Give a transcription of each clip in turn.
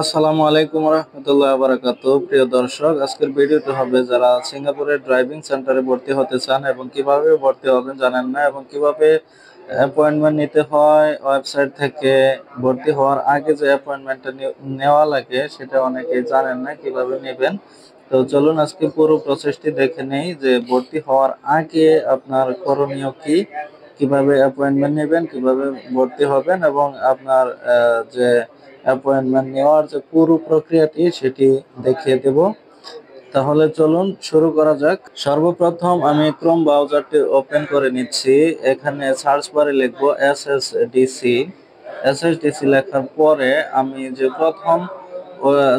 আসসালামু আলাইকুম রহমতুল্লাহ বারাকাতু। প্রিয় দর্শক, আজকের ভিডিওটি হবে যারা সিঙ্গাপুরের ড্রাইভিং সেন্টারে ভর্তি হতে চান এবং কিভাবে ভর্তি হবেন জানেন না এবং কিভাবে অ্যাপয়েন্টমেন্ট নিতে হয় ওয়েবসাইট থেকে। ভর্তি হওয়ার আগে যে অ্যাপয়েন্টমেন্টটা নেওয়া লাগে সেটা অনেকেই জানেন না কিভাবে নেবেন। তো চলুন আজকে পুরো প্রসেসটি দেখে নেই যে ভর্তি হওয়ার আগে আপনার করণীয় কি, কিভাবে অ্যাপয়েন্টমেন্ট নেবেন, কিভাবে ভর্তি হবেন এবং আপনার যে অ্যাপয়েন্টমেন্ট নেওয়ার যে পুরো প্রক্রিয়াটি সেটি দেখিয়ে দেব। তাহলে চলুন শুরু করা যাক। সর্বপ্রথম আমি ক্রোম ব্রাউজারটি ওপেন করে নিচ্ছি। এখানে সার্চ বারে লিখবো এসএসডিসি। এসএসডিসি লেখার পরে আমি যে প্রথম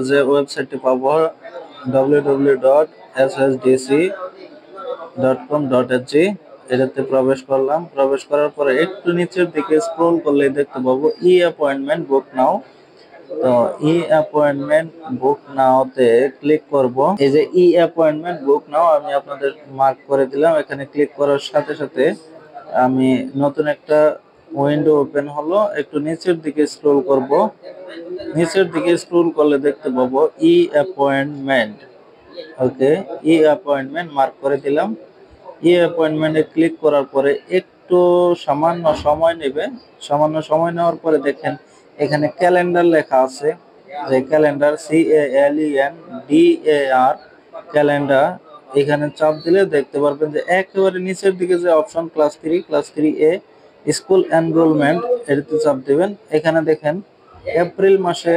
যে ওয়েবসাইটটি পাবো www.ssdc.com.sg, এটাতে প্রবেশ করলাম। প্রবেশ করার পরে একটু নিচের দিকে স্ক্রল করলে দেখতে পাবো ই অ্যাপয়েন্টমেন্ট বুক নাও। তো ই অ্যাপয়েন্টমেন্ট বুক নাওতে ক্লিক করব। এই যে ই অ্যাপয়েন্টমেন্ট বুক নাও আমি আপনাদের মার্ক করে দিলাম। এখানে ক্লিক করার সাথে সাথে আমি নতুন একটা উইন্ডো ওপেন হলো। একটু নিচের দিকে স্ক্রল করব। নিচের দিকে স্ক্রল করলে দেখতে পাবো ই অ্যাপয়েন্টমেন্ট। ওকে, ই অ্যাপয়েন্টমেন্ট মার্ক করে দিলাম। ই অ্যাপয়েন্টমেন্টে ক্লিক করার পরে একটু সামান্য সময় নেবে। সামান্য সময় নেওয়ার পরে দেখেন এখানে ক্যালেন্ডার লেখা আছে। যে ক্যালেন্ডার, CALENDAR, ক্যালেন্ডার, এখানে চাপ দিলে দেখতে পারবেন যে একেবারে নিচের দিকে যে অপশন ক্লাস 3 এ স্কুল এনরোলমেন্ট, এটাতে চাপ দিবেন। এখানে দেখেন এপ্রিল মাসে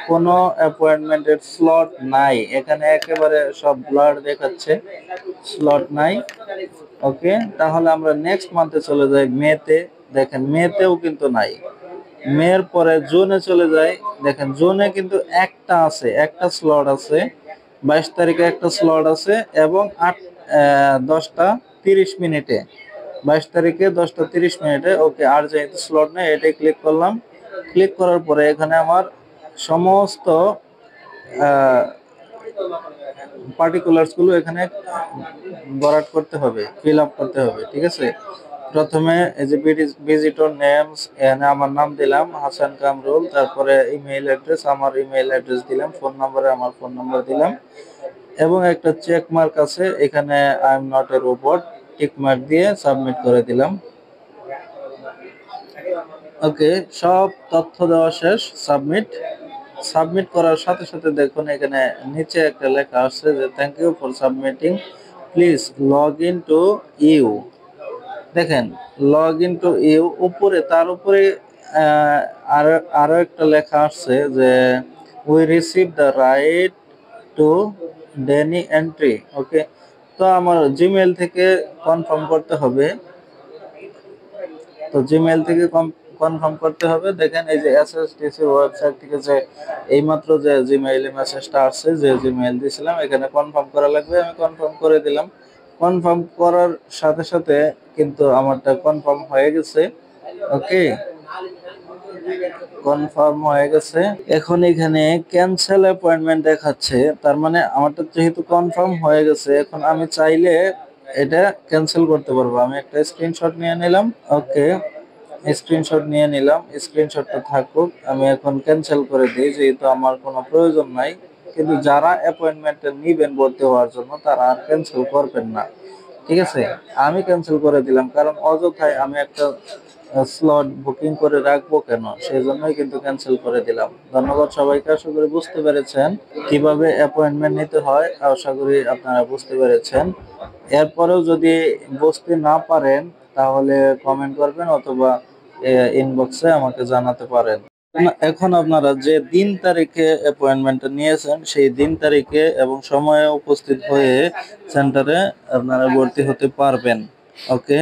কোনো অ্যাপয়েন্টমেন্টের স্লট নাই। এখানে একেবারে সব ব্লার দেখাচ্ছে, স্লট নাই। ওকে, তাহলে আমরা নেক্সট মান্থে চলে যাই মেতে। দেখেন মেতেও কিন্তু নাই। মের পরে জুনে চলে যাই। দেখেন জুনে কিন্তু একটা আছে, একটা স্লট আছে। 22 তারিখে একটা স্লট আছে এবং 10টা 30 মিনিটে, 22 তারিখে 10টা 30 মিনিটে। ওকে, আর যেহেতু স্লট নেই এটাই ক্লিক করলাম। ক্লিক করার পরে এখানে আমার সমস্ত পার্টিকুলার্স গুলো এখানে ভরাট করতে হবে, ফিল আপ করতে হবে। ঠিক আছে, প্রথমে এই যে ভিজিটর নেমস, এখানে আমার নাম দিলাম হাসান কামরুল। তারপরে ইমেইল অ্যাড্রেস, আমার ইমেইল অ্যাড্রেস দিলাম। ফোন নম্বরে আমার ফোন নম্বর দিলাম এবং একটা চেক মার্ক আছে এখানে, I am not a robot, tick mark দিয়ে সাবমিট করে দিলাম। ওকে, সব তথ্য দেওয়া শেষ। সাবমিট। সাবমিট করার সাথে সাথে দেখুন এখানে নিচে একটা লেখা আসছে যে thank you for submitting, please log in to you. দেখেন লগ ইন টু ইউ উপরে, তার উপরে আরো একটা লেখা আসছে যে we receive the right to deny entry. Okay, তো আমার জিমেইল থেকে কনফার্ম করতে হবে। তো জিমেইল থেকে কনফার্ম করতে হবে। দেখেন এই যে এসএসটিসি ওয়েবসাইট থেকে যে এইমাত্র যে জিমেইলে মেসেজটা আসছে, যে জিমেইল দিয়েছিলাম, এখানে কনফার্ম করা লাগবে। আমি কনফার্ম করে দিলাম। কনফার্ম করার সাথে সাথে কিন্তু আমারটা কনফার্ম হয়ে গেছে। ওকে, কনফার্ম হয়ে গেছে। এখন এখানে ক্যান্সেল অ্যাপয়েন্টমেন্ট দেখাচ্ছে, তার মানে আমারটা যেহেতু কনফার্ম হয়ে গেছে, এখন আমি চাইলে এটা ক্যান্সেল করতে পারবো। আমি একটা স্ক্রিনশট নিয়ে নিলাম। ওকে, স্ক্রিনশট নিয়ে নিলাম। স্ক্রিনশটটা থাকুক, আমি এখন ক্যান্সেল করে দিই যেহেতু আমার কোনো প্রয়োজন নাই। কিন্তু যারা অ্যাপয়েন্টমেন্টটা নিবেন ভর্তি হওয়ার জন্য তারা আর ক্যান্সেল করবেন না। ঠিক আছে, আমি ক্যান্সেল করে দিলাম, কারণ অযথায় আমি একটা স্লট বুকিং করে রাখবো কেন, সেই জন্যই কিন্তু ক্যান্সেল করে দিলাম। ধন্যবাদ সবাইকে। আশা করি বুঝতে পেরেছেন কিভাবে অ্যাপয়েন্টমেন্ট নিতে হয়। আশা করি আপনারা বুঝতে পেরেছেন। এরপরেও যদি বুঝতে না পারেন তাহলে কমেন্ট করবেন অথবা ইনবক্সে আমাকে জানাতে পারেন। এখন আপনারা যে দিন তারিখে অ্যাপয়েন্টমেন্টটা নিয়েছেন সেই দিন তারিখে এবং সময়ে উপস্থিত হয়ে সেন্টারে আপনারা ভর্তি হতে পারবেন। ওকে।